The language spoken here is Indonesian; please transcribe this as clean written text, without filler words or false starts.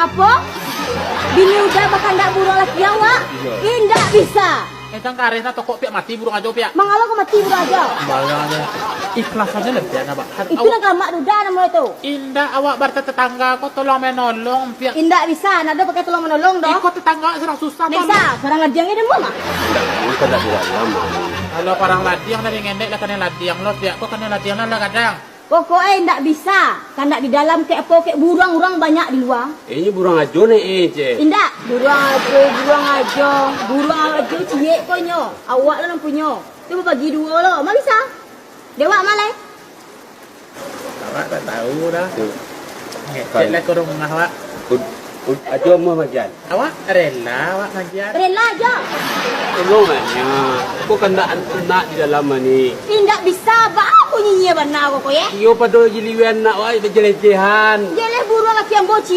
Apa? Bini udah bakal ndak burung laki awak? Indak bisa. Entang karena toko pihak mati burung aja pihak. Mangalo ko mati burung aja. Bayang aja. Ikhlas aja lebih anak pak. Itu lah gamak duda nama itu. Indah awak berta tetangga kau tolong menolong pihak. Indak bisa, nada pakai tolong menolong dong. Ikut tetangga serang susah. Bisa, barang ladiangnya dia mama. Ini kada dalam. Kalau parang ladiang dari ngendek lah kena ladiang lo pihak kau kena ladiang lah kadang. Pokoknya ndak bisa. Kan ndak di dalam kayak apa kayak burung orang banyak di luar. Ini burung ajo nih, Ce. Indak, burung aja. Burung aja cie konyo. Awak lah punya. Coba bagi dua lo, mah bisa. Dewa malai. Awak tak tahu dah. Ngecek lah kurung awak. Ajo mau majan. Awak rela awak ngajar. Rela aja. Tolongannya. Kok kena anak di dalam ni. Indak bisa, ba aku nyinya bana aku ya. Iyo pada jiliwan nak wai berjelecehan. Jeleh burung laki yang boci.